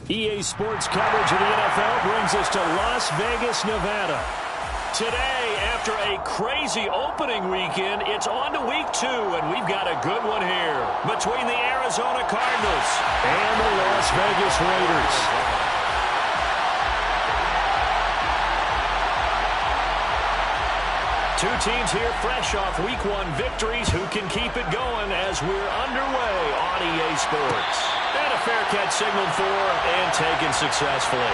EA Sports coverage of the NFL brings us to Las Vegas, Nevada. Today, after a crazy opening weekend, it's on to week 2, and we've got a good one here between the Arizona Cardinals and the Las Vegas Raiders. Two teams here fresh off week 1 victories. Who can keep it going as we're underway on EA Sports? And a fair catch signaled for and taken successfully.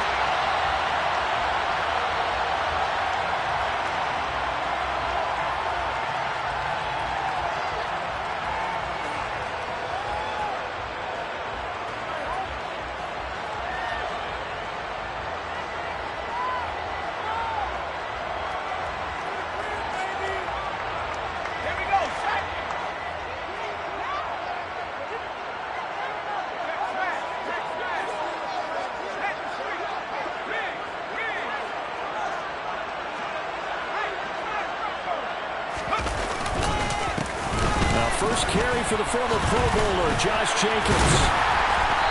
First carry for the former Pro Bowler, Josh Jacobs.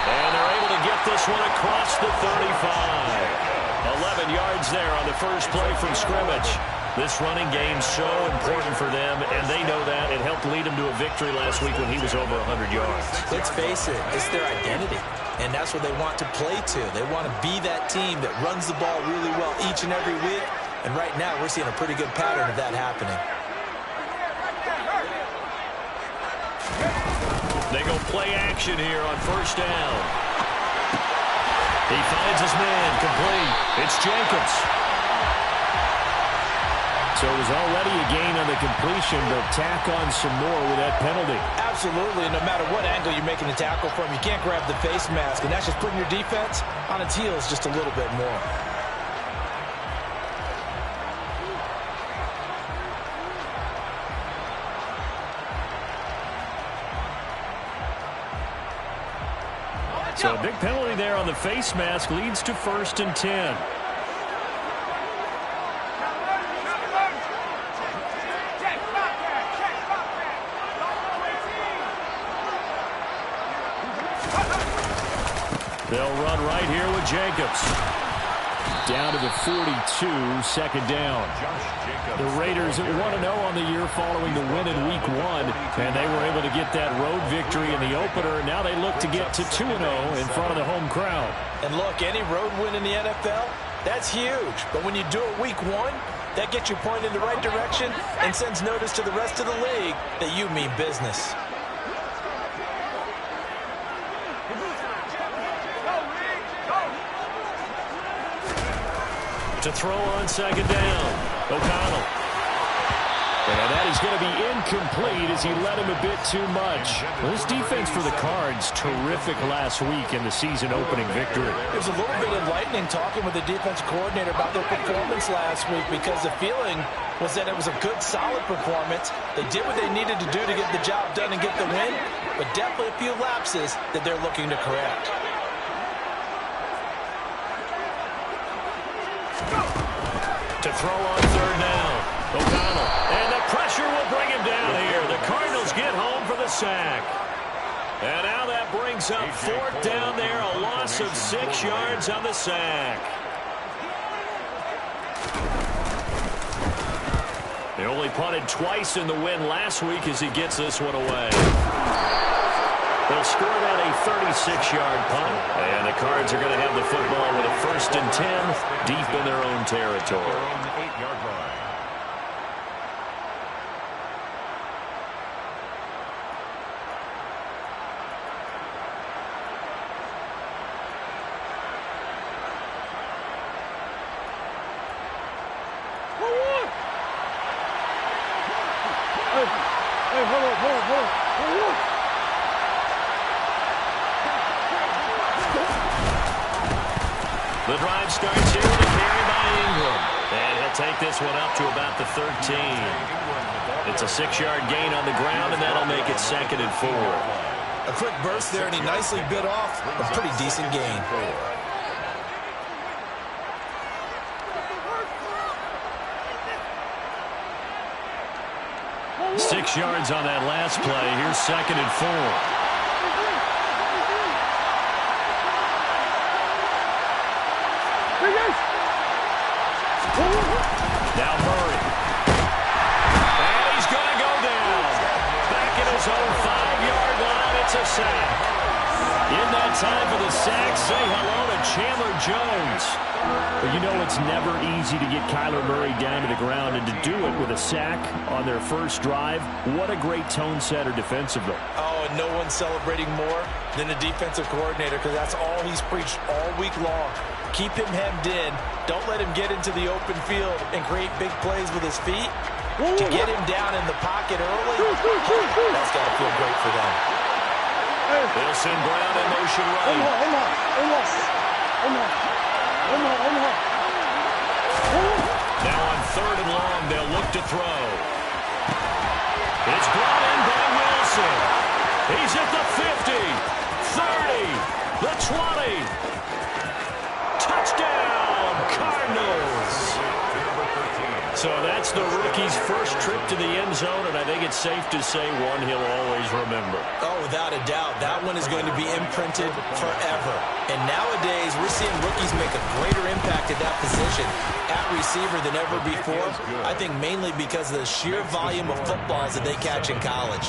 And they're able to get this one across the 35. 11 yards there on the first play from scrimmage. This running game so important for them, and they know that. It helped lead them to a victory last week when he was over 100 yards. Let's face it, it's their identity, and that's what they want to play to. They want to be that team that runs the ball really well each and every week, and right now we're seeing a pretty good pattern of that happening. They go play action here on first down. He finds his man, complete. It's Jacobs. So it was already a gain on the completion, but tack on some more with that penalty. Absolutely, no matter what angle you're making the tackle from, you can't grab the face mask, and that's just putting your defense on its heels just a little bit more. So a big penalty there on the face mask leads to 1st and 10. They'll run right here with Jacobs. Down to the 42, second down. The Raiders at 1-0 on the year following the win in week 1, and they were able to get that road victory in the opener. Now they look to get to 2-0 in front of the home crowd. And look, any road win in the NFL, that's huge. But when you do it week 1, that gets you pointed in the right direction and sends notice to the rest of the league that you mean business. To throw on second down, O'Connell. And that is going to be incomplete as he led him a bit too much. Well, this defense for the Cards, terrific last week in the season opening victory. It was a little bit enlightening talking with the defense coordinator about their performance last week, because the feeling was that it was a good, solid performance. They did what they needed to do to get the job done and get the win, but definitely a few lapses that they're looking to correct. To throw on third down, O'Connell. And the pressure will bring him down here. The Cardinals get home for the sack. And now that brings up 4th down there, a loss of 6 yards on the sack. They only punted twice in the win last week as he gets this one away. They'll score that a 36-yard punt, and the Cards are going to have the football with a 1st and 10 deep in their own territory. On the 8-yard line. Hey, hold on. The drive starts here with a carry by Ingram. And he'll take this one up to about the 13. It's a 6-yard gain on the ground, and that'll make it 2nd and 4. A quick burst there, and he nicely bit off a pretty decent gain. 6 yards on that last play. Here's 2nd and 4. time for the sack. Say hello to Chandler Jones. But you know it's never easy to get Kyler Murray down to the ground, and to do it with a sack on their first drive, what a great tone setter defensively. Oh, and no one's celebrating more than the defensive coordinator, because that's all he's preached all week long. Keep him hemmed in. Don't let him get into the open field and create big plays with his feet. To get him down in the pocket early, that's got to feel great for them. Wilson Brown in motion right. Now on 3rd and long, they'll look to throw. It's brought in by Wilson. He's at the 50, 30, the 20. Touchdown, Cardinals. So that's the rookie's first trip to the end zone, and I think it's safe to say one he'll always remember. Oh, without a doubt. That one is going to be imprinted forever. And nowadays, we're seeing rookies make a greater impact at that position at receiver than ever before. I think mainly because of the sheer volume of footballs that they catch in college.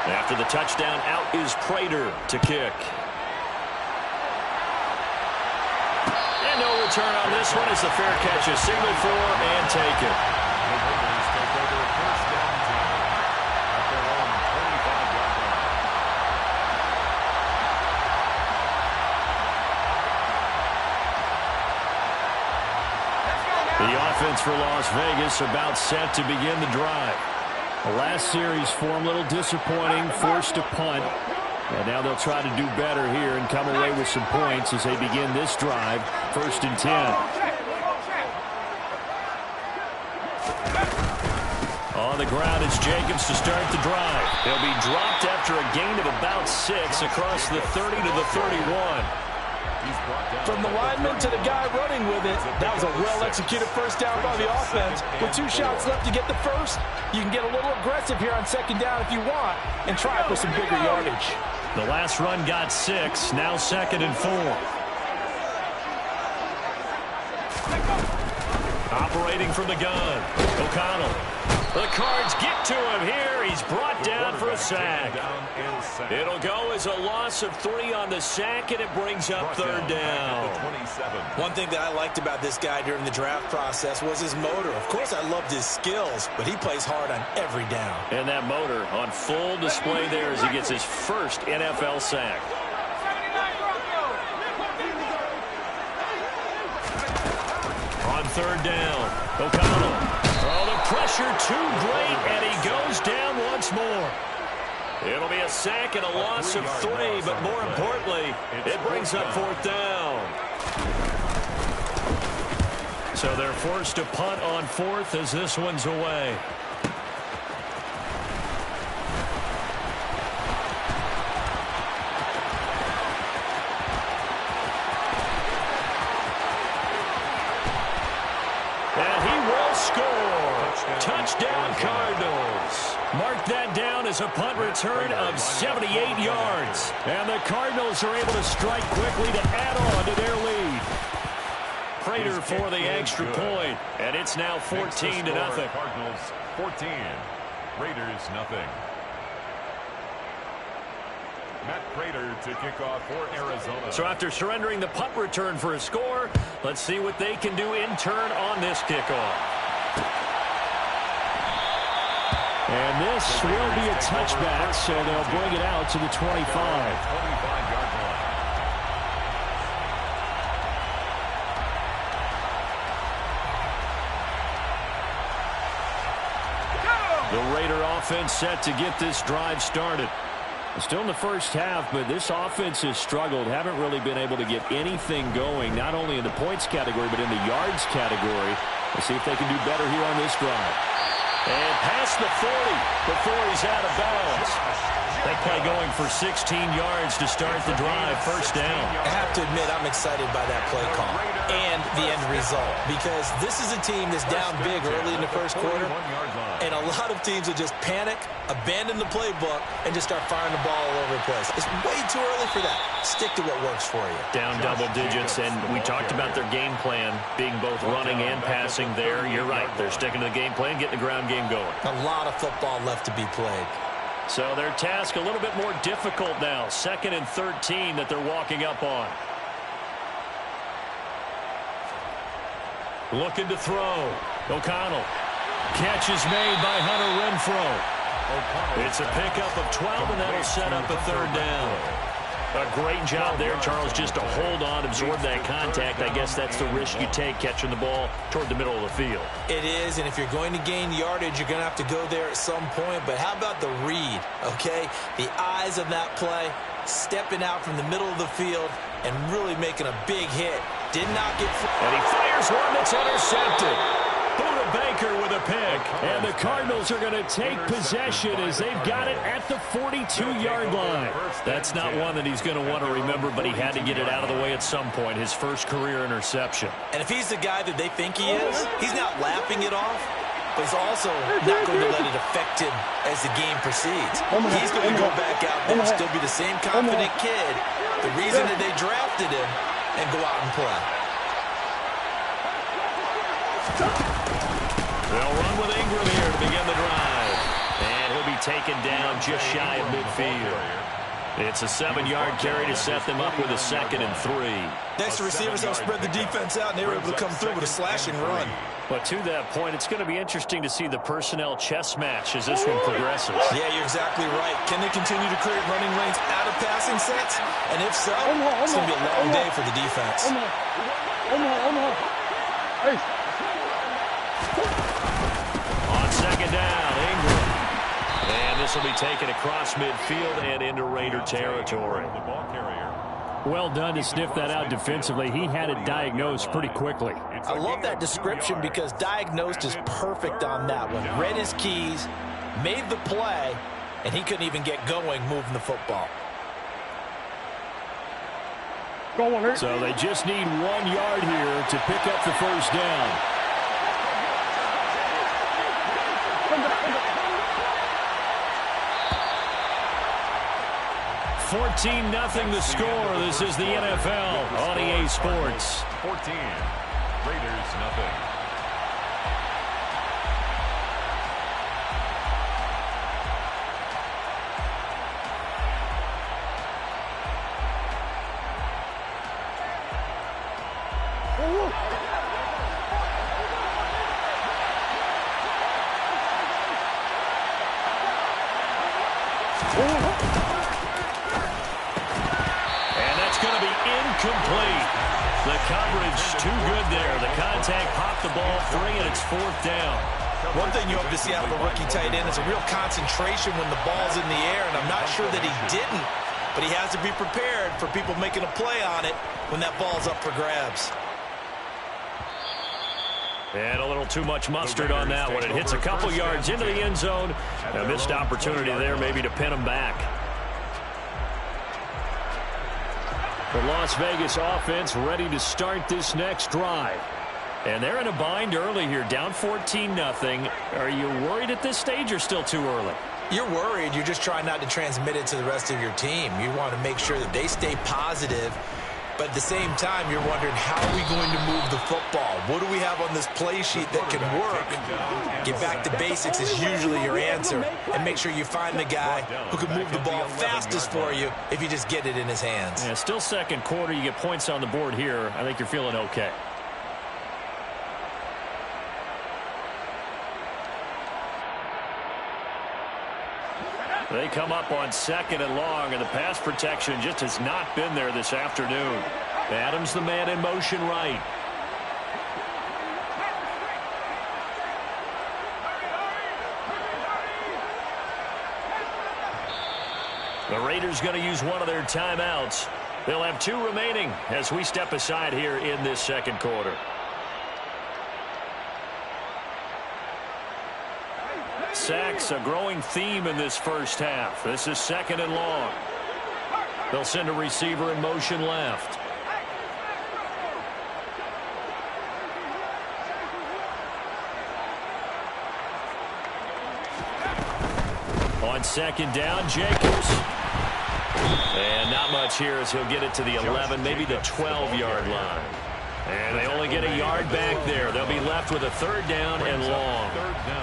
After the touchdown, out is Prater to kick. And no return on this one as the fair catch is signaled for and taken. The offense for Las Vegas about set to begin the drive. The last series for them a little disappointing, forced a punt. And now they'll try to do better here and come away with some points as they begin this drive, 1st and 10. On the ground, it's Jacobs to start the drive. He'll be dropped after a gain of about 6 across the 30 to the 31. From the lineman to the guy running with it, that was a well-executed first down by the offense. With 2 shots left to get the first, you can get a little aggressive here on 2nd down if you want and try for some bigger yardage. The last run got 6, now 2nd and 4. Operating from the gun, O'Connell. The Cards get to him here. He's brought down for a sack. It'll go as a loss of 3 on the sack, and it brings up 3rd down. One thing that I liked about this guy during the draft process was his motor. Of course, I loved his skills, but he plays hard on every down. And that motor on full display there as he gets his first NFL sack. On 3rd down, O'Connell. Oh, the pressure too great, and he goes down once more. It'll be a sack and a loss of 3, but more importantly, it brings up 4th down. So they're forced to punt on 4th as this one's away. And he will score. Touchdown, Cardinals. Mark that down as a punt return of 78 yards. And the Cardinals are able to strike quickly to add on to their lead. Prater for the extra point. And it's now 14-0. Cardinals 14. Raiders nothing. Matt Prater to kick off for Arizona. So after surrendering the punt return for a score, let's see what they can do in turn on this kickoff. And this will be a touchback, so they'll bring it out to the 25. 25-yard line. The Raider offense set to get this drive started. Still in the first half, but this offense has struggled. Haven't really been able to get anything going, not only in the points category, but in the yards category. Let's see if they can do better here on this drive. And past the 40 before he's out of bounds. That play going for 16 yards to start the drive. First down. I have to admit, I'm excited by that play call and the end result, because this is a team that's down big early in the first quarter, and a lot of teams will just panic, abandon the playbook, and just start firing the ball all over the place. It's way too early for that. Stick to what works for you. Down double digits, and we talked about their game plan being both running and passing there. You're right. They're sticking to the game plan, getting the ground game going. A lot of football left to be played. So their task a little bit more difficult now. 2nd and 13 that they're walking up on. Looking to throw. O'Connell. Catch is made by Hunter Renfrow. It's a pickup of 12, and that'll set up a 3rd down. A great job there, Charles, just to hold on, absorb that contact. I guess that's the risk you take catching the ball toward the middle of the field. It is, and if you're going to gain yardage, you're going to have to go there at some point. But how about the read, okay? The eyes of that play, stepping out from the middle of the field and really making a big hit. Did not get... And he fires one that's intercepted. Buda Baker with a pick. And the Cardinals are going to take possession as they've got it at the 42-yard line. That's not one that he's going to want to remember, but he had to get it out of the way at some point. His first career interception. And if he's the guy that they think he is, he's not laughing it off, but he's also not going to let it affect him as the game proceeds. He's going to go back out there and still be the same confident kid, the reason that they drafted him, and go out and play. They'll run with Ingram here to begin the drive. And he'll be taken down just shy of midfield. It's a 7-yard carry to set them up with a 2nd and 3. Next, the receivers have spread the defense out, and they were able to come through with a slashing run. But to that point, it's going to be interesting to see the personnel chess match as this one progresses. Yeah, you're exactly right. Can they continue to create running lanes out of passing sets? And if so, it's going to be a long day for the defense. Hey. On 2nd down, Ingram. And this will be taken across midfield and into Raider territory. Well done to sniff that out defensively. He had it diagnosed pretty quickly. I love that description because diagnosed is perfect on that one. Read his keys, made the play, and he couldn't even get going moving the football. So they just need 1 yard here to pick up the first down. 14-0 the score. This is the NFL on EA Sports. 14. Raiders, nothing. Incomplete. The coverage too good there. The contact popped the ball free, and it's 4th down. One thing you hope to see out of a rookie tight end is a real concentration when the ball's in the air, and I'm not sure that he didn't, but he has to be prepared for people making a play on it when that ball's up for grabs. And a little too much mustard on that one. It hits a couple yards into the end zone. A missed opportunity there maybe to pin him back. The Las Vegas offense ready to start this next drive. And they're in a bind early here, down 14-0. Are you worried at this stage or still too early? You're worried. You're just trying not to transmit it to the rest of your team. You want to make sure that they stay positive. But at the same time, you're wondering, how are we going to move the football? What do we have on this play sheet that can work? Get back to basics is usually your answer. And make sure you find the guy who can move the ball fastest for you if you just get it in his hands. Yeah, still second quarter. You get points on the board here. I think you're feeling okay. They come up on 2nd and long, and the pass protection just has not been there this afternoon. Adams the man in motion right. The Raiders going to use one of their timeouts. They'll have 2 remaining as we step aside here in this second quarter. sacks, a growing theme in this first half. This is 2nd and long. They'll send a receiver in motion left. On 2nd down, Jacobs. And not much here as he'll get it to the 11, maybe the 12-yard line. And they only get a yard back there. They'll be left with a 3rd down and long.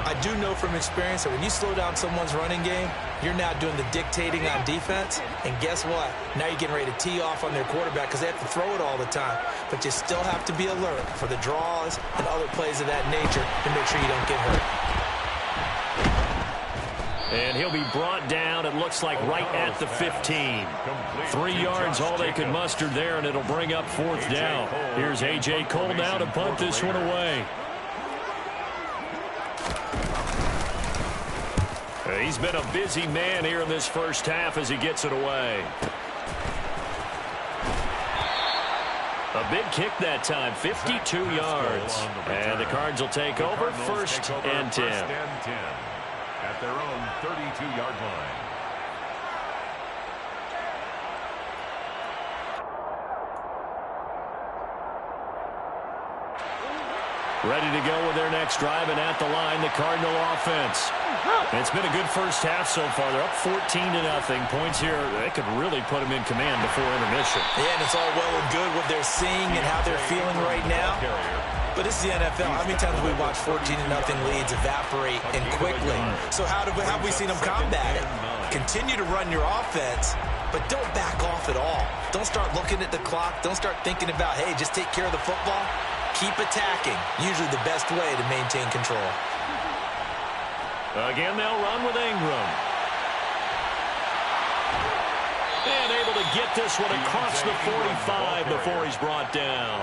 I do know from experience that when you slow down someone's running game, you're now doing the dictating on defense. And guess what? Now you're getting ready to tee off on their quarterback because they have to throw it all the time. But you still have to be alert for the draws and other plays of that nature to make sure you don't get hurt. And he'll be brought down, it looks like, right at the 15. 3 yards, all they could muster there, and it'll bring up 4th down. Here's A.J. Cole now to punt this one away. He's been a busy man here in this first half as he gets it away. A big kick that time, 52 yards. And the Cards will take over, 1st and 10. At their own 32-yard line. Ready to go with their next drive, and at the line, the Cardinal offense. It's been a good first half so far. They're up 14-0. Points here, they could really put them in command before intermission. Yeah, and it's all well and good what they're seeing and how they're feeling right now. But it's the NFL. How many times have we watched 14-0 leads evaporate and quickly? So how have we seen them combat it? Continue to run your offense, but don't back off at all. Don't start looking at the clock. Don't start thinking about, hey, just take care of the football. Keep attacking. Usually the best way to maintain control. Again, they'll run with Ingram. And able to get this one across the 45 before he's brought down.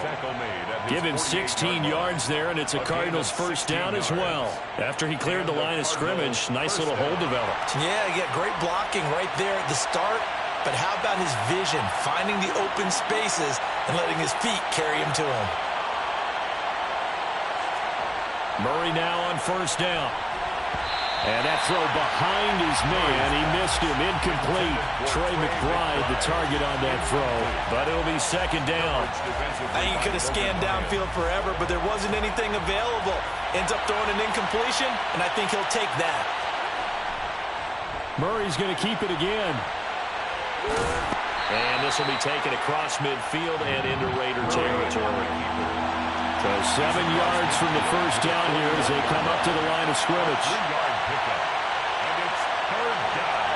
Give him 16 yards there, and it's a Cardinals 1st down as well. After he cleared the line of scrimmage, nice little hole developed. Yeah, he got great blocking right there at the start. But how about his vision, finding the open spaces and letting his feet carry him to him? Murray now on 1st down. And that throw behind his man. He missed him. Incomplete. Trey McBride, the target on that throw. But it'll be 2nd down. I think he could have scanned downfield forever, but there wasn't anything available. Ends up throwing an incompletion, and I think he'll take that. Murray's going to keep it again. And this will be taken across midfield and into Raider territory. So 7 yards from the 1st down here as they come up to the line of scrimmage. 3-yard pickup. And it's 3rd down.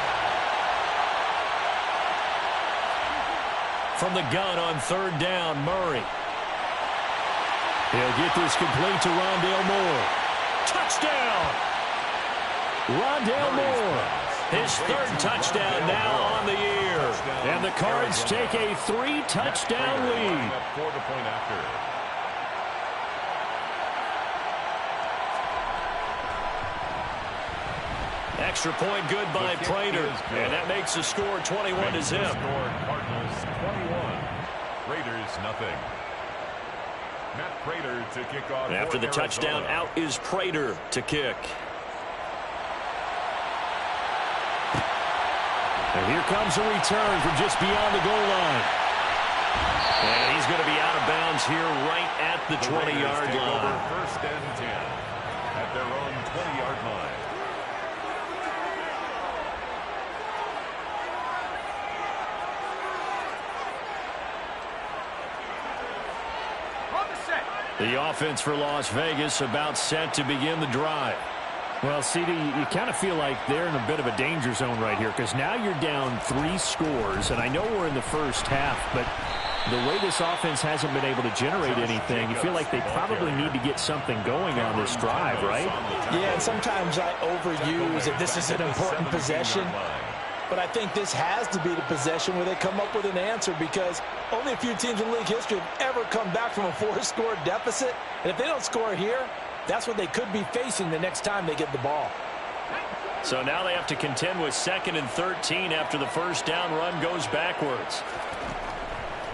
From the gun on 3rd down, Murray. He'll get this complete to Rondale Moore. Touchdown! Rondale Moore. His 3rd touchdown now on the year. And the Cards take a 3-touchdown lead. For the point after. Extra point good by Prater. And that makes the score 21 to zip. Cardinals 21. Raiders nothing. Matt Prater to kick off. After the touchdown, out is Prater to kick. And here comes a return from just beyond the goal line. And he's going to be out of bounds here right at the 20-yard line. 1st and 10 at their own 20-yard line. The offense for Las Vegas about set to begin the drive. Well, CD, you kind of feel like they're in a bit of a danger zone right here because now you're down 3 scores, and I know we're in the first half, but the way this offense hasn't been able to generate anything, you feel like they probably need to get something going on this drive, right? Yeah, and sometimes I overuse if this is an important possession. But I think this has to be the possession where they come up with an answer because only a few teams in league history have ever come back from a 4-score deficit. And if they don't score here, that's what they could be facing the next time they get the ball. So now they have to contend with 2nd and 13 after the 1st down run goes backwards.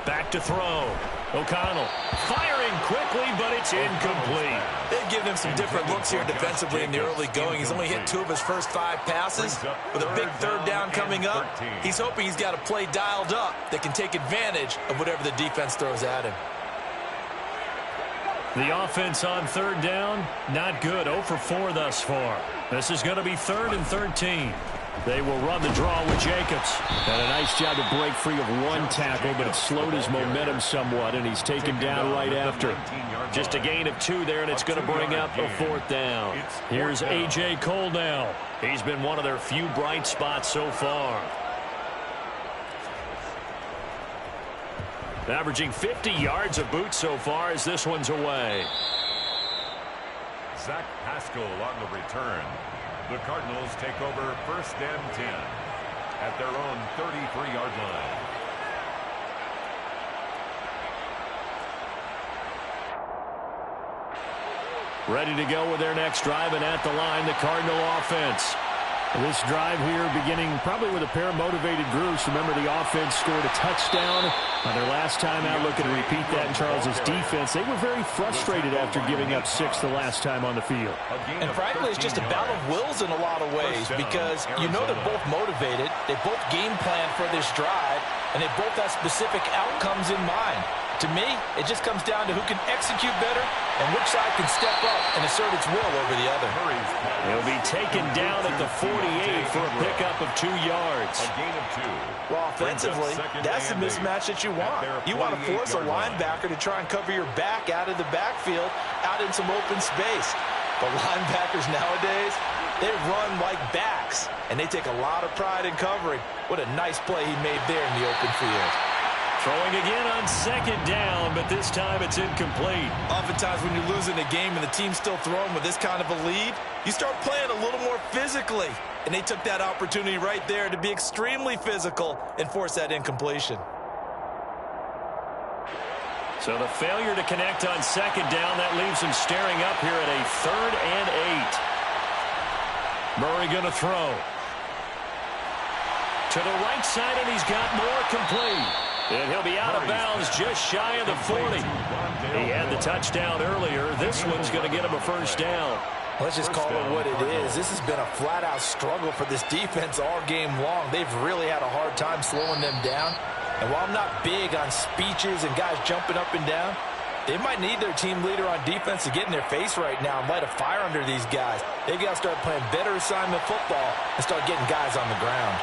Back to throw. O'Connell firing quickly, but it's incomplete. They've given him some different looks here defensively in the early going. He's only hit 2 of his first 5 passes. With a big third down coming up, he's hoping he's got a play dialed up that can take advantage of whatever the defense throws at him. The offense on third down, not good. 0 for 4 thus far. This is going to be 3rd and 13. They will run the draw with Jacobs. And a nice job to break free of 1 tackle, but it slowed his momentum somewhat, and he's taken down right after. Just a gain of 2 there, and it's going to bring up a 4th down. Here's A.J. Cole now. He's been one of their few bright spots so far. Averaging 50 yards a boot so far as this one's away. Zach Pascal on the return. The Cardinals take over 1st and 10 at their own 33-yard line. Ready to go with their next drive, and at the line, the Cardinal offense. This drive here beginning probably with a pair of motivated groups. Remember, the offense scored a touchdown on their last time out. Looking to repeat that in Charles's defense. They were very frustrated after giving up 6 the last time on the field. And frankly, it's just a battle of wills in a lot of ways because you know they're both motivated. They both game plan for this drive, and they both have specific outcomes in mind. To me, it just comes down to who can execute better and which side can step up and assert its will over the other. He'll be taken down at the 48 for a pickup of 2 yards. A gain of 2. Well, offensively, that's the mismatch that you want. You want to force a linebacker to try and cover your back out of the backfield, out in some open space. But linebackers nowadays, they run like backs, and they take a lot of pride in covering. What a nice play he made there in the open field. Throwing again on 2nd down, but this time it's incomplete. Oftentimes when you're losing a game and the team's still throwing with this kind of a lead, you start playing a little more physically. And they took that opportunity right there to be extremely physical and force that incompletion. So the failure to connect on 2nd down, that leaves him staring up here at a 3rd and 8. Murray going to throw. To the right side, and he's got more complete. And he'll be out of bounds just shy of the 40. He had the touchdown earlier. This one's going to get him a 1st down. Let's just call it what it is. This has been a flat-out struggle for this defense all game long. They've really had a hard time slowing them down. And while I'm not big on speeches and guys jumping up and down, they might need their team leader on defense to get in their face right now and light a fire under these guys. They've got to start playing better assignment football and start getting guys on the ground.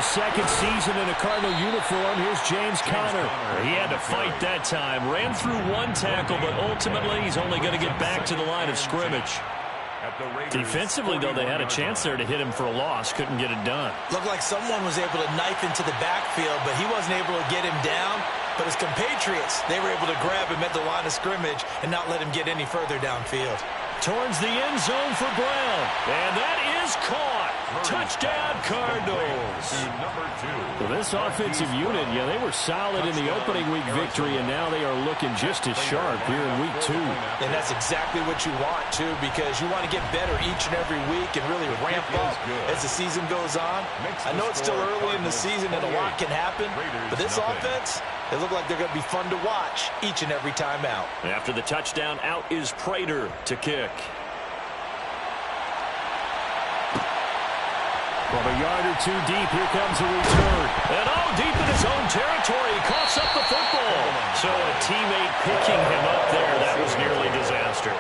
Second season in a Cardinal uniform. Here's James Conner. He had to fight that time. Ran through 1 tackle, but ultimately he's only going to get back to the line of scrimmage. Defensively, though, they had a chance there to hit him for a loss. Couldn't get it done. Looked like someone was able to knife into the backfield, but he wasn't able to get him down. But his compatriots, they were able to grab him at the line of scrimmage and not let him get any further downfield. Towards the end zone for Brown. And that is caught. Touchdown, Cardinals. Well, this offensive unit, yeah, they were solid in the opening week victory, and now they are looking just as sharp here in week 2. And that's exactly what you want, too, because you want to get better each and every week and really ramp up as the season goes on. I know it's still early in the season and a lot can happen, but this offense, they look like they're going to be fun to watch each and every time out. After the touchdown, out is Prater to kick. From a yard or 2 deep, here comes a return. And deep in his own territory, he coughs up the football. So a teammate picking him up there, that was nearly disaster.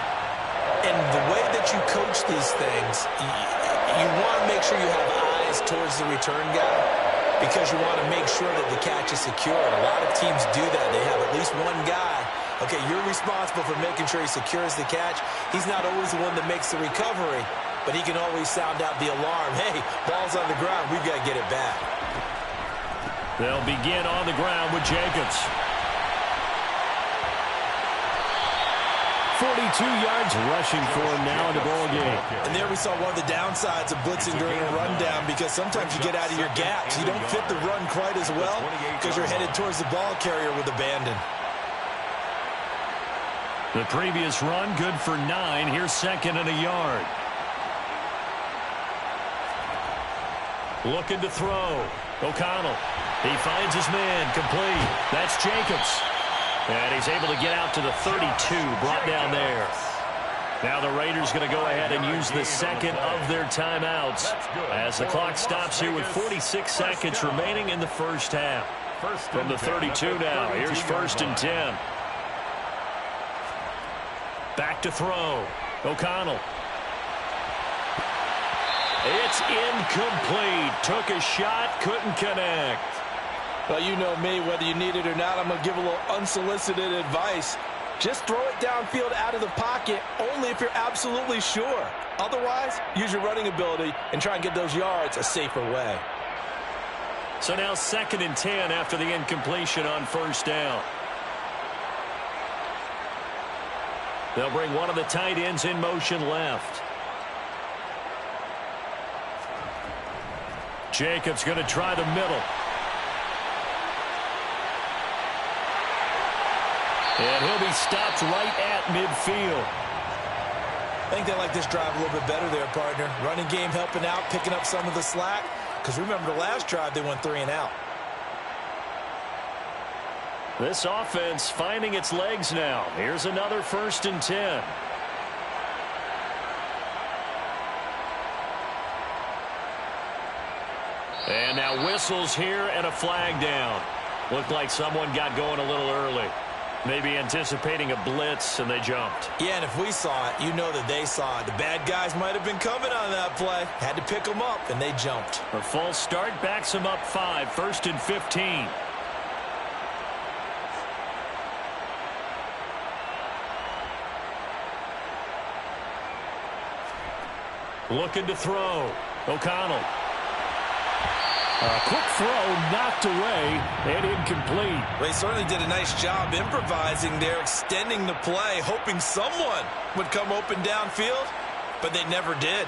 And the way that you coach these things, you want to make sure you have eyes towards the return guy because you want to make sure that the catch is secure. And a lot of teams do that. They have at least one guy. Okay, you're responsible for making sure he secures the catch. He's not always the one that makes the recovery, but he can always sound out the alarm. Hey, ball's on the ground. We've got to get it back. They'll begin on the ground with Jacobs. 42 yards rushing for him now in the ball game. And there we saw one of the downsides of blitzing during a rundown because sometimes you get out of your gaps. You don't fit the run quite as well because you're headed towards the ball carrier with abandon. The previous run good for 9. Here's second and a yard. Looking to throw. O'Connell. He finds his man. Complete. That's Jacobs. And he's able to get out to the 32. Brought down there. Now the Raiders going to go ahead and use the second of their timeouts as the clock stops here with 46 seconds remaining in the first half. From the 32 now. Here's first and 10. Back to throw. O'Connell. It's incomplete. Took a shot, couldn't connect. Well, you know me, whether you need it or not, I'm going to give a little unsolicited advice. Just throw it downfield out of the pocket, only if you're absolutely sure. Otherwise, use your running ability and try and get those yards a safer way. So now second and 10 after the incompletion on first down. They'll bring one of the tight ends in motion left. Jacobs going to try the middle. And he'll be stopped right at midfield. I think they like this drive a little bit better there, partner. Running game helping out, picking up some of the slack. Because remember, the last drive, they went 3 and out. This offense finding its legs now. Here's another first and 10. And now whistles here and a flag down. Looked like someone got going a little early. Maybe anticipating a blitz, and they jumped. Yeah, and if we saw it, you know that they saw it. The bad guys might have been coming on that play. Had to pick them up, and they jumped. A false start backs them up 5. First and 15. Looking to throw. O'Connell. A quick throw knocked away and incomplete. They certainly did a nice job improvising there, extending the play, hoping someone would come open downfield, but they never did.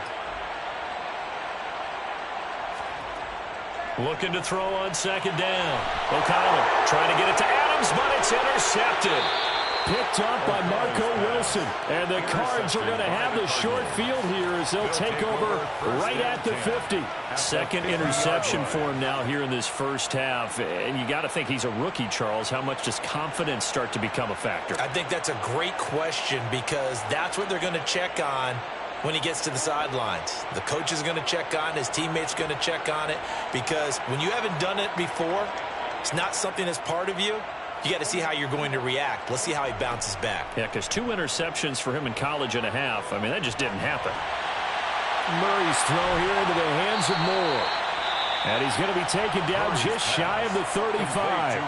Looking to throw on second down. O'Connell trying to get it to Adams, but it's intercepted. Picked up by Marco Wilson. And the Cards are going to have the short field here as they'll take over right at the 50. Second interception for him now here in this first half. And you got to think he's a rookie, Charles. How much does confidence start to become a factor? I think that's a great question because that's what they're going to check on when he gets to the sidelines. The coach is going to check on it. His teammates are going to check on it because when you haven't done it before, it's not something that's part of you. You got to see how you're going to react. Let's see how he bounces back. Yeah, because 2 interceptions for him in college and a half. I mean, that just didn't happen. Murray's throw here into the hands of Moore. And he's going to be taken down just shy of the 35.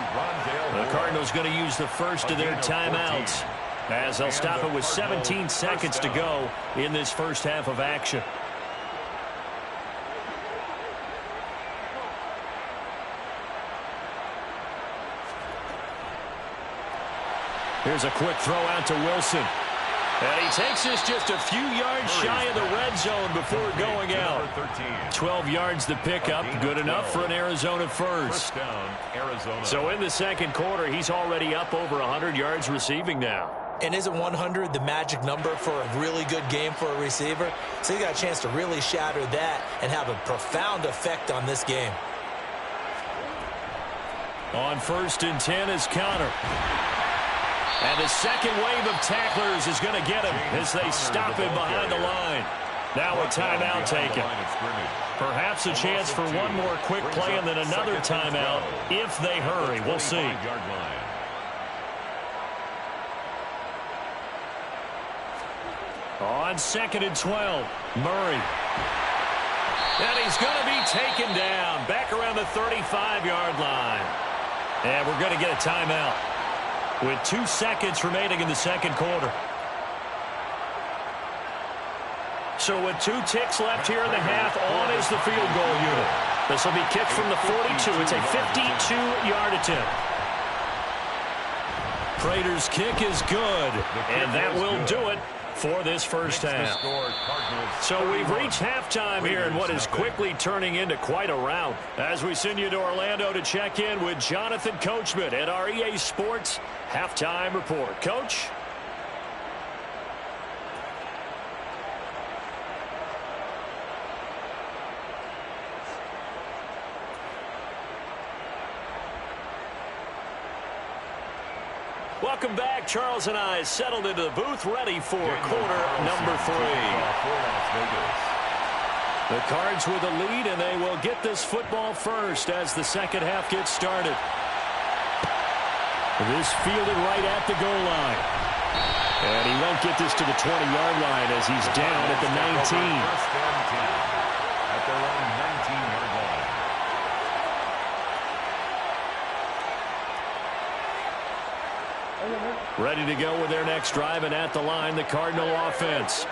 The Cardinals going to use the first of their timeouts as they'll stop it with 17 seconds to go in this first half of action. Here's a quick throw out to Wilson. And he takes this just a few yards shy of the red zone before going out. 12 yards to pick up. Good enough for an Arizona first. So in the second quarter, he's already up over 100 yards receiving now. And isn't 100 the magic number for a really good game for a receiver? So he got a chance to really shatter that and have a profound effect on this game. On first and 10 is Connor. And the second wave of tacklers is going to get him as they stop him behind the line. Now a timeout taken. Perhaps a chance for one more quick play and then another timeout if they hurry. We'll see. On second and 12, Murray. And he's going to be taken down back around the 35-yard line. And we're going to get a timeout with 2 seconds remaining in the second quarter. So with 2 ticks left here in the half, on is the field goal unit. This will be kicked from the 42. It's a 52-yard attempt. Prater's kick is good, and that will do it for this first half. So we've reached halftime here in what is quickly turning into quite a rout. As we send you to Orlando to check in with Jonathan Coachman at our EA Sports Halftime Report. Coach? Welcome back. Charles and I settled into the booth, ready for quarter number 3. The Cards with a lead, and they will get this football first as the second half gets started. This fielded right at the goal line. And he won't get this to the 20-yard line as he's down at the 19. First and 10 at their own 19-yard line. Ready to go with their next drive, and at the line, the Cardinal offense.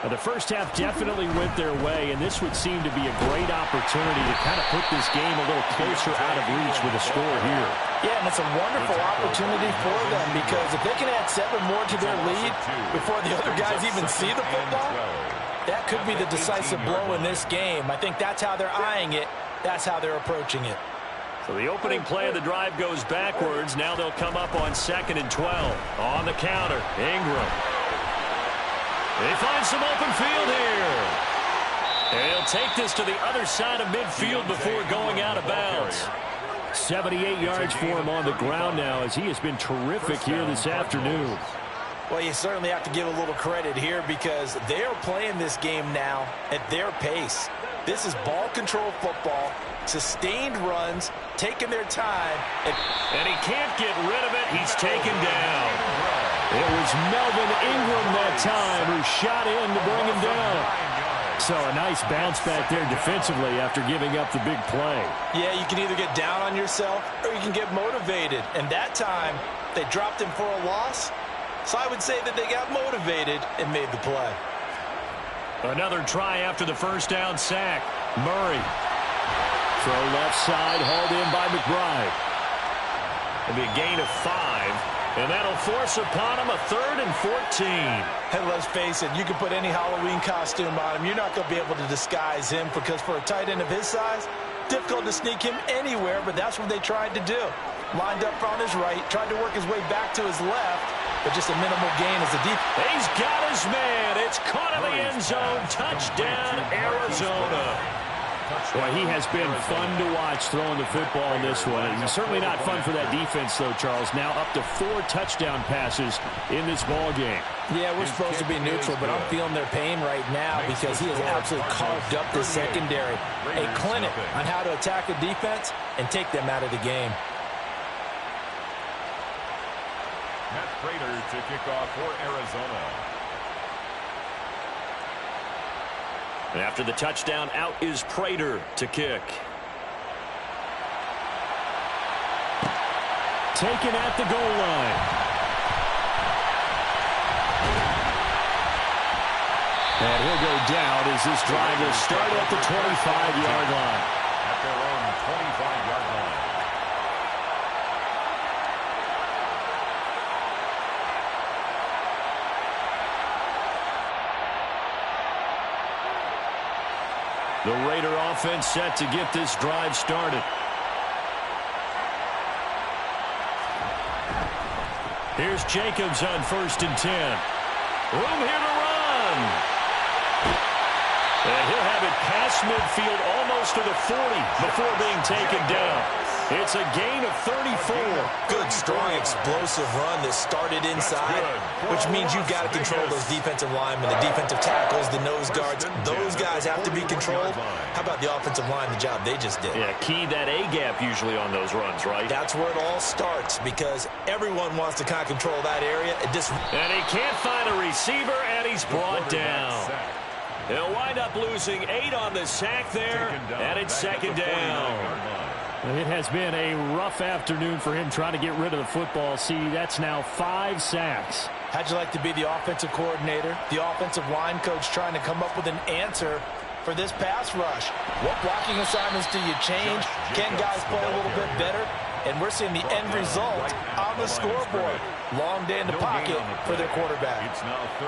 Now, the first half definitely went their way, and this would seem to be a great opportunity to kind of put this game a little closer out of reach with a score here. Yeah, and it's a wonderful opportunity for them because if they can add 7 more to their lead before the other guys even see the football, that could be the decisive blow in this game. I think that's how they're eyeing it. That's how they're approaching it. So the opening play of the drive goes backwards. Now they'll come up on 2nd and 12. On the counter, Ingram. They find some open field here. And he'll take this to the other side of midfield before going out of bounds. 78 yards for him on the ground now as he has been terrific here this afternoon. Well, you certainly have to give a little credit here because they are playing this game now at their pace. This is ball control football, sustained runs, taking their time. And he can't get rid of it. He's taken down. It was Melvin Ingram that time who shot in to bring him down. So a nice bounce back there defensively after giving up the big play. Yeah, you can either get down on yourself or you can get motivated. And that time, they dropped him for a loss. So I would say that they got motivated and made the play. Another try after the first down sack. Murray. Throw left side, hauled in by McBride. It'll be a gain of 5. And that'll force upon him a 3rd and 14. And let's face it, you can put any Halloween costume on him. You're not going to be able to disguise him because for a tight end of his size, difficult to sneak him anywhere, but that's what they tried to do. Lined up on his right, tried to work his way back to his left, but just a minimal gain as a deep. He's got his man. It's caught in the end zone. Touchdown, Arizona. Boy, he has been fun to watch throwing the football in this one. He's certainly not fun for that defense, though, Charles. Now up to 4 touchdown passes in this ball game. Yeah, we're supposed to be neutral, but I'm feeling their pain right now because he has absolutely carved up the secondary. A clinic on how to attack a defense and take them out of the game. Matt Prater to kick off for Arizona. And after the touchdown, out is Prater to kick. Taken at the goal line. And he'll go down as this drive will start at the 25-yard line. At their own 25-yard line. The Raider offense set to get this drive started. Here's Jacobs on 1st and 10. Room here to run. And he'll have it past midfield almost to the 40 before being taken down. It's a gain of 34. Good, strong, explosive run that started inside, which means you've got to control those defensive linemen, the defensive tackles, the nose guards. Those guys have to be controlled. How about the offensive line, the job they just did? Yeah, key that A-gap usually on those runs, right? That's where it all starts because everyone wants to kind of control that area. And he can't find a receiver, and he's brought down. He'll wind up losing 8 on the sack there, and it's 2nd down. It has been a rough afternoon for him trying to get rid of the football. See, that's now 5 sacks. How'd you like to be the offensive coordinator, the offensive line coach trying to come up with an answer for this pass rush? What blocking assignments do you change? Can guys play a little bit better? And we're seeing the end result on the scoreboard. Long day in the pocket for their quarterback.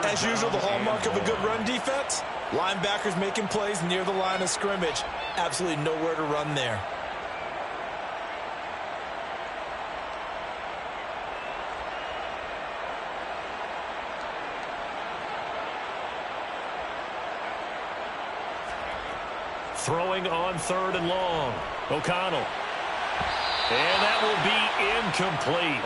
As usual, the hallmark of a good run defense, linebackers making plays near the line of scrimmage. Absolutely nowhere to run there. Throwing on 3rd and long. O'Connell. And that will be incomplete.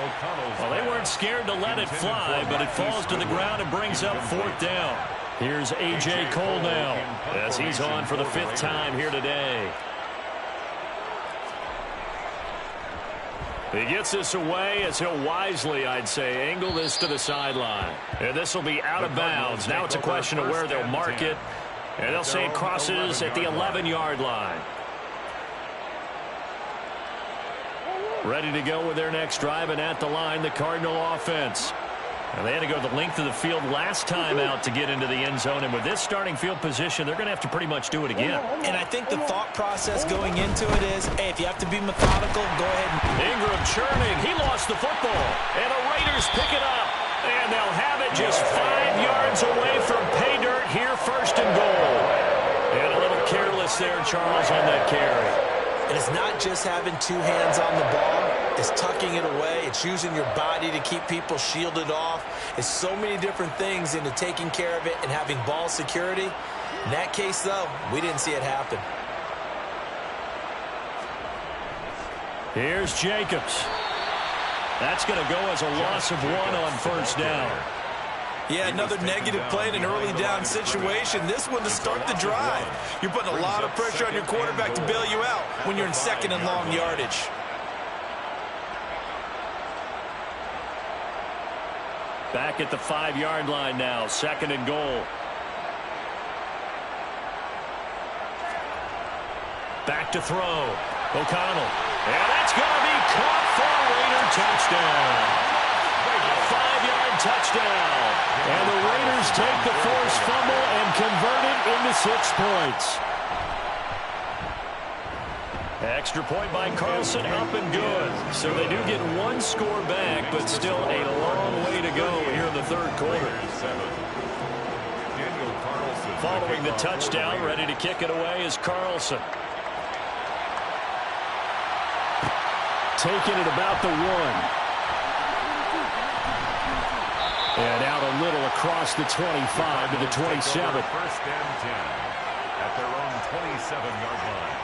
Well, they weren't scared to let it fly, but it falls to the ground and brings up 4th down. Here's A.J. Cole now as he's on for the 5th time here today. He gets this away as he'll wisely, I'd say, angle this to the sideline. And this will be out of bounds. Now it's a question of where they'll mark it. And they'll say it crosses at the 11-yard line. Ready to go with their next drive, and at the line, the Cardinal offense. And they had to go the length of the field last time out to get into the end zone. And with this starting field position, they're going to have to pretty much do it again. And I think the thought process going into it is, hey, if you have to be methodical, go ahead and... Ingram churning. He lost the football. And the Raiders pick it up. And they'll have it just 5 yards away from pay dirt here, 1st and goal. And a little careless there, Charles, on that carry. And it's not just having 2 hands on the ball. It's tucking it away. It's using your body to keep people shielded off. It's so many different things into taking care of it and having ball security. In that case, though, we didn't see it happen. Here's Jacobs. That's going to go as a loss of 1 on 1st down. Yeah, another negative play in an early down situation. This one to start the drive. You're putting a lot of pressure on your quarterback to bail you out when you're in 2nd and long yardage. Back at the 5-yard line now, 2nd and goal. Back to throw. O'Connell. And that's going to be caught for a Raider touchdown. A 5-yard touchdown. And the Raiders take the forced fumble and convert it into 6 points. Extra point by Carlson, up and good. So they do get 1 score back, but still a long way to go here in the 3rd quarter. Following the touchdown, ready to kick it away is Carlson. Taking it about the 1. And out a little across the 25 to the 27. 1st and 10 at their own 27-yard line.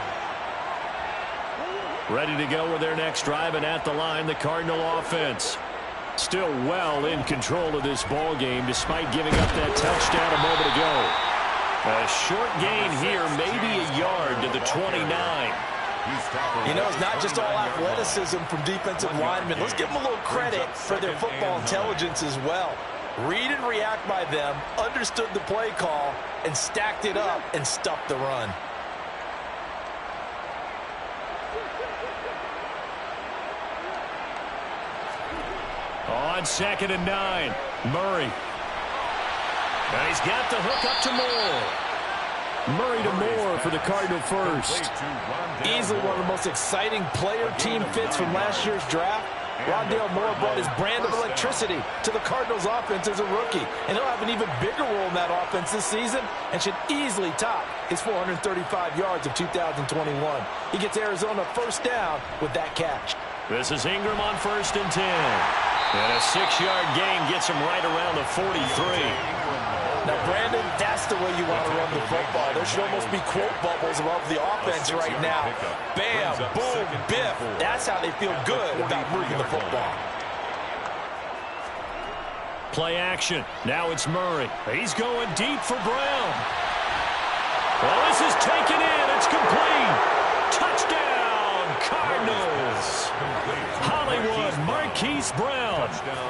Ready to go with their next drive, and at the line, the Cardinal offense. Still well in control of this ball game, despite giving up that touchdown a moment ago. A short gain here, maybe a yard to the 29. You know, it's not just all athleticism from defensive linemen. Let's give them a little credit for their football intelligence as well. Read and react by them, understood the play call, and stacked it up and stuffed the run. On 2nd and 9, Murray. And he's got the hook up to Moore. Murray to Moore for the Cardinal first. Easily one of the most exciting player-team fits from last year's draft. Rondale Moore brought his brand of electricity to the Cardinals offense as a rookie. And he'll have an even bigger role in that offense this season and should easily top his 435 yards of 2021. He gets Arizona 1st down with that catch. This is Ingram on 1st and 10. And a 6-yard gain gets him right around the 43. Now, Brandon, that's the way you want to run the football. There should almost be quote bubbles above the offense right now. Bam, boom, biff. That's how they feel good about moving the football. Play action. Now it's Murray. He's going deep for Brown. Well, this is taken in. It's complete. Touchdown, Cardinals. Hollywood Marquise Brown.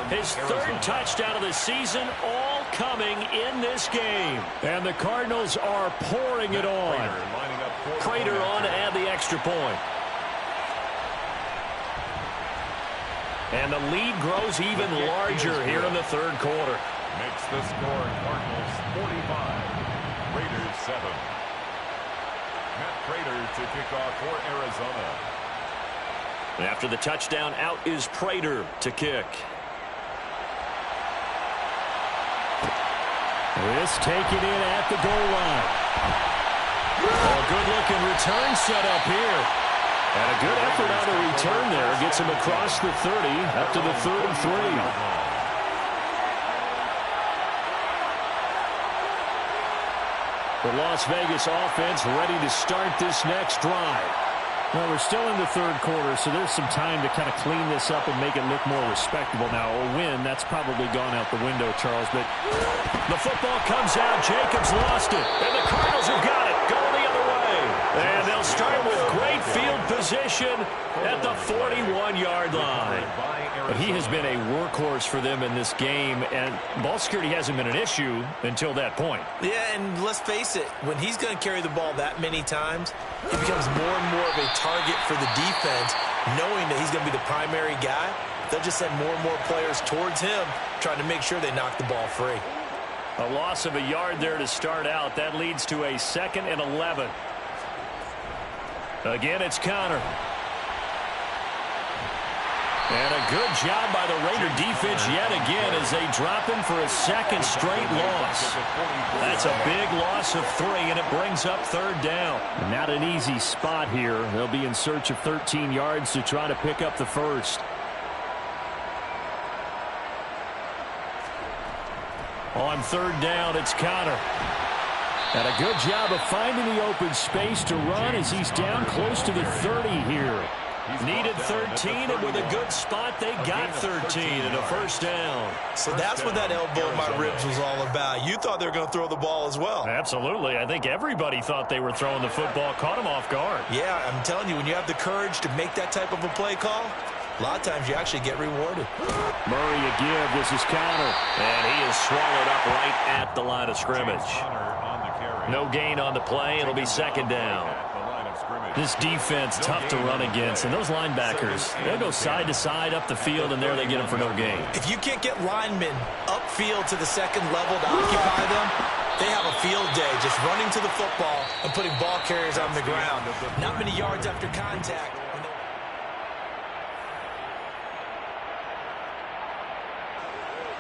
His 3rd touchdown of the season, all coming in this game. And the Cardinals are pouring it on. Prater on to add the extra point. And the lead grows even larger here in the 3rd quarter. Makes the score Cardinals 45, Raiders 7. Matt Prater to kick off for Arizona. After the touchdown, out is Prater to kick. This taken in at the goal line. A good-looking return set up here. And a good effort on the return there. Gets him across the 30, up to the 33. The Las Vegas offense ready to start this next drive. Well, we're still in the third quarter, so there's some time to kind of clean this up and make it look more respectable. Now, a win, that's probably gone out the window, Charles, but the football comes out. Jacobs lost it, and the Cardinals have got it. Going the other way. And they'll start with great field position at the 41-yard line. But he has been a workhorse for them in this game, and ball security hasn't been an issue until that point. Yeah, and let's face it, when he's going to carry the ball that many times, it becomes more and more of a target for the defense, knowing that he's going to be the primary guy. They'll just send more and more players towards him, trying to make sure they knock the ball free. A loss of a yard there to start out. That leads to a 2nd and 11. Again, it's Connor. And a good job by the Raider defense yet again as they drop him for a 2nd straight loss. That's a big loss of 3, and it brings up 3rd down. Not an easy spot here. They'll be in search of 13 yards to try to pick up the first. On 3rd down, it's Connor. And a good job of finding the open space to run as he's down close to the 30 here. Needed 13, and with a good spot, they got 13 and a 1st down. So that's what that elbow in my ribs was all about. You thought they were going to throw the ball as well. Absolutely. I think everybody thought they were throwing the football, caught him off guard. Yeah, I'm telling you, when you have the courage to make that type of a play call, a lot of times you actually get rewarded. Murray a give. This is Connor. And he is swallowed up right at the line of scrimmage. No gain on the play. It'll be 2nd down. This defense, tough to run against. And those linebackers, they'll go side to side up the field, and there they get them for no gain. If you can't get linemen upfield to the 2nd level to occupy them, they have a field day just running to the football and putting ball carriers on the ground. Not many yards after contact.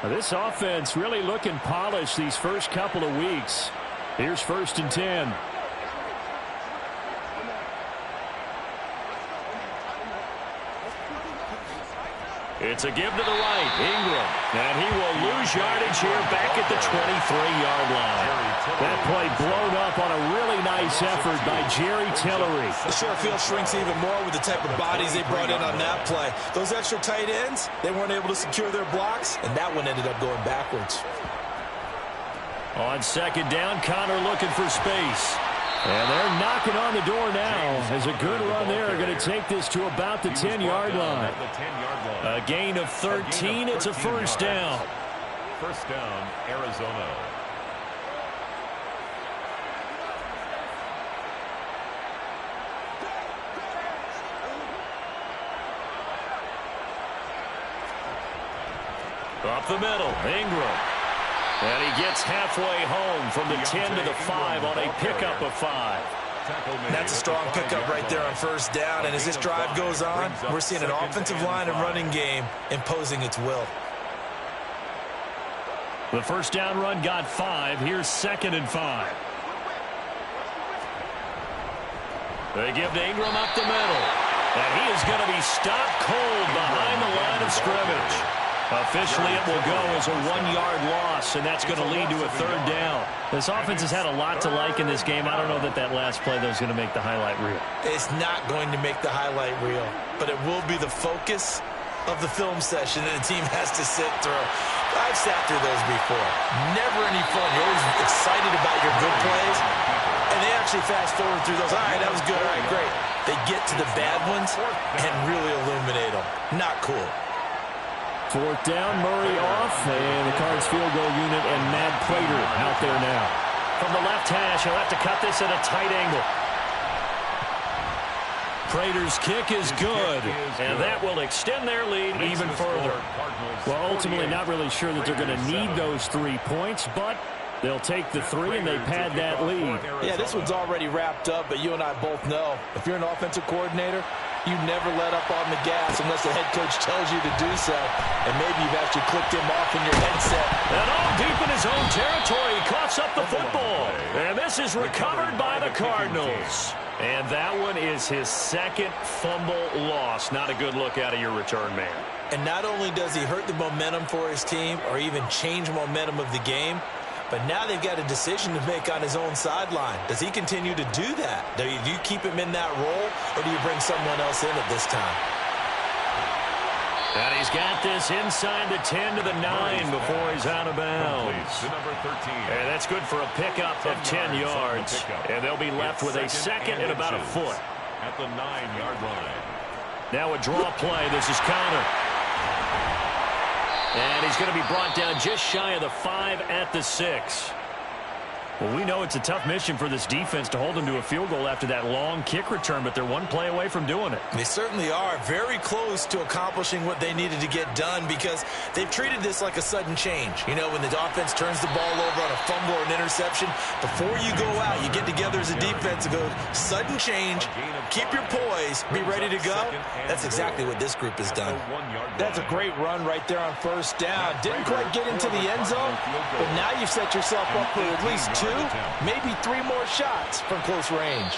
This offense really looking polished these first couple of weeks. Here's 1st and 10. It's a give to the right, Ingram. And he will lose yardage here back at the 23-yard line. That play blown up on a really nice effort by Jerry Tillery. The short field shrinks even more with the type of bodies they brought in on that play. Those extra tight ends, they weren't able to secure their blocks, and that one ended up going backwards. On 2nd down, Connor looking for space. And they're knocking on the door now. As a good run there, going to take this to about the 10-yard line. A gain of 13. It's a 1st down. 1st down, Arizona. Up the middle, Ingram. And he gets halfway home from the 10 to the 5 on a pickup of 5. That's a strong pickup right there on 1st down. And as this drive goes on, we're seeing an offensive line and running game imposing its will. The 1st down run got 5. Here's 2nd and 5. They give to Ingram up the middle. And he is going to be stopped cold behind the line of scrimmage. Officially, it will go as a 1-yard loss, and that's going to lead to a 3rd down. This offense has had a lot to like in this game. I don't know that that last play, though, is going to make the highlight reel. It's not going to make the highlight reel, but it will be the focus of the film session that the team has to sit through. I've sat through those before. Never any fun. You're always excited about your good plays, and they actually fast forward through those. All right, that was good. All right, great. They get to the bad ones and really illuminate them. Not cool. 4th down, Murray off, and the Cards field goal unit and Matt Prater out there now. From the left hash, he'll have to cut this at a tight angle. Prater's kick is good, and that will extend their lead even further. Well, ultimately, not really sure that they're going to need those 3 points, but they'll take the 3 and they pad that lead. Yeah, this one's already wrapped up, but you and I both know if you're an offensive coordinator, you never let up on the gas unless the head coach tells you to do so. And maybe you've actually clicked him off in your headset. And all deep in his own territory, he coughs up the football. And this is recovered by the Cardinals. And that one is his 2nd fumble loss. Not a good look out of your return man. And not only does he hurt the momentum for his team or even change momentum of the game, But now they've got a decision to make on his own sideline. Does he continue to do that? Do you keep him in that role, or do you bring someone else in at this time? And he's got this inside the 10 to the 9 before he's out of bounds. Number 13. And that's good for a pickup of 10 yards. And they'll be left with a second and about a foot. At the 9-yard line. Now a draw play. This is Connor. And he's going to be brought down just shy of the 5 at the 6. Well, we know it's a tough mission for this defense to hold them to a field goal after that long kick return, but they're one play away from doing it. They certainly are very close to accomplishing what they needed to get done because they've treated this like a sudden change. You know, when the offense turns the ball over on a fumble or an interception, before you go out, you get together as a defense and go, sudden change, keep your poise, be ready to go. That's exactly what this group has done. That's a great run right there on first down. Didn't quite get into the end zone, but now you've set yourself up for at least 2, maybe 3 more shots from close range.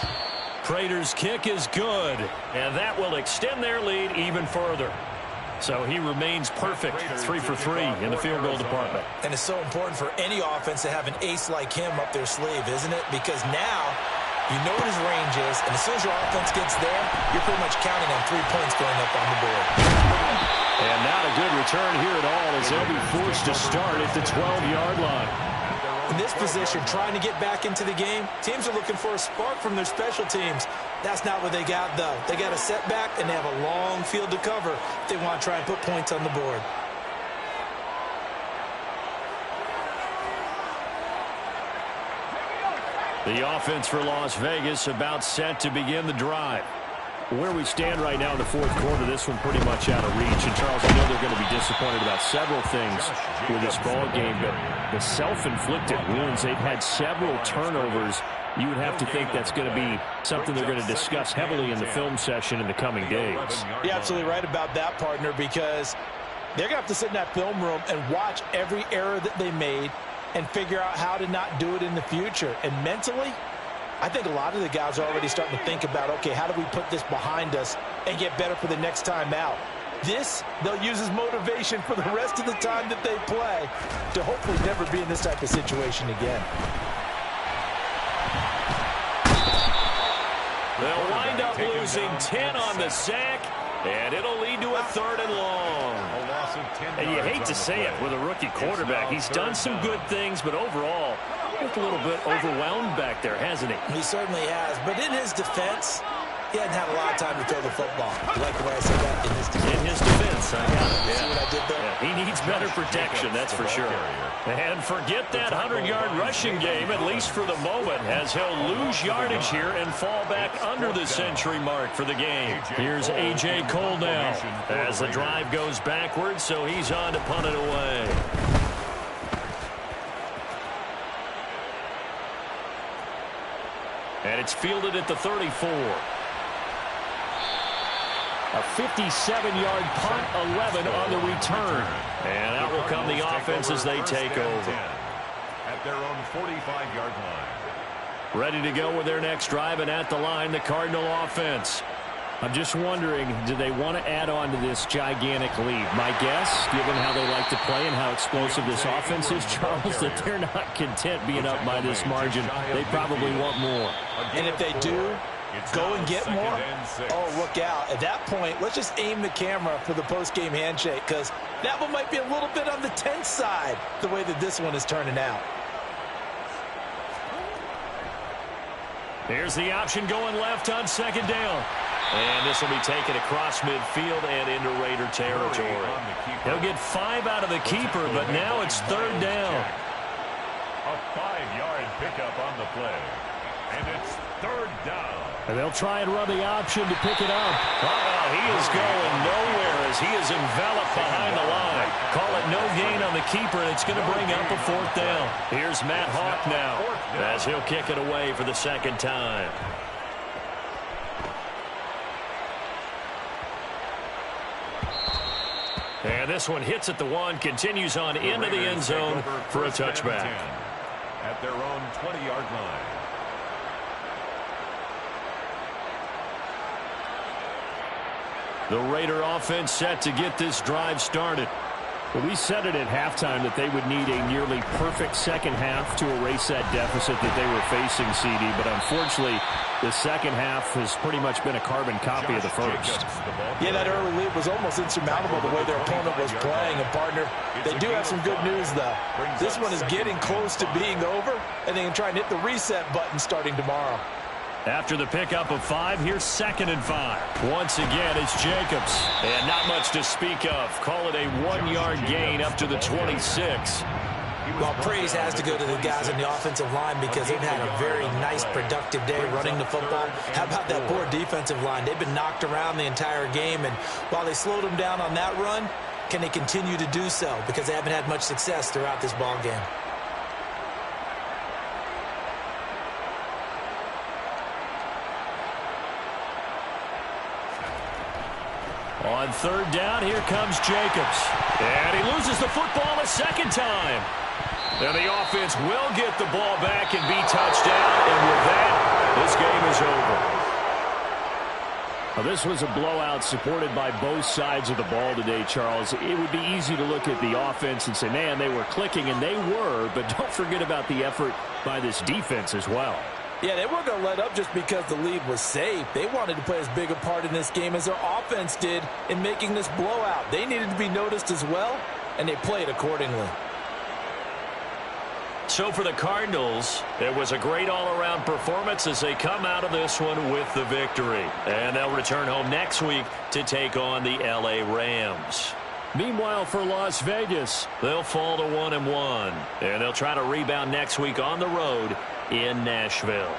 Prater's kick is good, and that will extend their lead even further. So he remains perfect, 3 for 3 in the field goal department. And it's so important for any offense to have an ace like him up their sleeve, isn't it? Because now you know what his range is, and as soon as your offense gets there, you're pretty much counting on 3 points going up on the board. And not a good return here at all as they'll be forced to start at the 12-yard line. In this position, trying to get back into the game, teams are looking for a spark from their special teams. That's not what they got, though. They got a setback, and they have a long field to cover if they want to try and put points on the board. The offense for Las Vegas about set to begin the drive. Where we stand right now in the fourth quarter, this one pretty much out of reach. And, Charles, I know they're going to be disappointed about several things with this ball game, but the self-inflicted wounds, they've had several turnovers. You would have to think that's going to be something they're going to discuss heavily in the film session in the coming days. You're absolutely right about that, partner, because they're going to have to sit in that film room and watch every error that they made and figure out how to not do it in the future. And mentally, I think a lot of the guys are already starting to think about, okay, how do we put this behind us and get better for the next time out? This, they'll use as motivation for the rest of the time that they play to hopefully never be in this type of situation again. They'll wind up losing 10 on the sack, and it'll lead to a 3rd and long. And you hate to say it with a rookie quarterback. He's done some good things, but overall, a little bit overwhelmed back there, hasn't he? He certainly has. But in his defense, he hadn't had a lot of time to throw the football. You like the way I said that? In his defense. In his defense, I got it. See what I did there? Yeah, he needs better protection, that's for sure. And forget that 100-yard rushing game, at least for the moment, as he'll lose yardage here and fall back under the century mark for the game. Here's A.J. Cole now as the drive goes backwards, so he's on to punt it away. And it's fielded at the 34. A 57-yard punt, 11 on the return. And out will come the offense as they take over. At their own 45-yard line. Ready to go with their next drive, and at the line, the Cardinal offense. I'm just wondering, do they want to add on to this gigantic lead? My guess, given how they like to play and how explosive this offense is, Charles, that they're not content being up by this margin. They probably want more. And if they do, go and get more, oh, look out. At that point, let's just aim the camera for the post-game handshake, because that one might be a little bit on the tense side, the way that this one is turning out. Here's the option going left on 2nd down. And this will be taken across midfield and into Raider territory. He'll get 5 out of the keeper, but now it's 3rd down. A 5-yard pickup on the play. And it's 3rd down. And they'll try and run the option to pick it up. He is going nowhere as he is enveloped behind the line. Call it no gain on the keeper, and it's going to bring up a 4th down. Here's Matt Hawk now as he'll kick it away for the 2nd time. And this one hits at the 1, continues on into the end zone for a touchback. At their own 20-yard line. The Raider offense set to get this drive started. Well, we said it at halftime that they would need a nearly perfect second half to erase that deficit that they were facing, CD. But unfortunately, the second half has pretty much been a carbon copy of the first. Yeah, that early lead was almost insurmountable the way their opponent was playing. And, partner, they do have some good news, though. This one is getting close to being over, and they can try and hit the reset button starting tomorrow. After the pickup of 5, here's 2nd and 5. Once again, it's Jacobs. And not much to speak of. Call it a 1-yard gain up to the 26. Well, praise has to go to the guys on the offensive line because they've had a very nice, productive day running the football. How about that poor defensive line? They've been knocked around the entire game, and while they slowed them down on that run, can they continue to do so? Because they haven't had much success throughout this ball game. On 3rd down, here comes Jacobs. And he loses the football a second time. And the offense will get the ball back and be touchdown. And with that, this game is over. Well, this was a blowout supported by both sides of the ball today, Charles. It would be easy to look at the offense and say, man, they were clicking, and they were. But don't forget about the effort by this defense as well. Yeah, they weren't going to let up just because the lead was safe. They wanted to play as big a part in this game as their offense did in making this blowout. They needed to be noticed as well, and they played accordingly. So for the Cardinals, it was a great all-around performance as they come out of this one with the victory. And they'll return home next week to take on the L.A. Rams. Meanwhile, for Las Vegas, they'll fall to 1-1, and they'll try to rebound next week on the road in Nashville.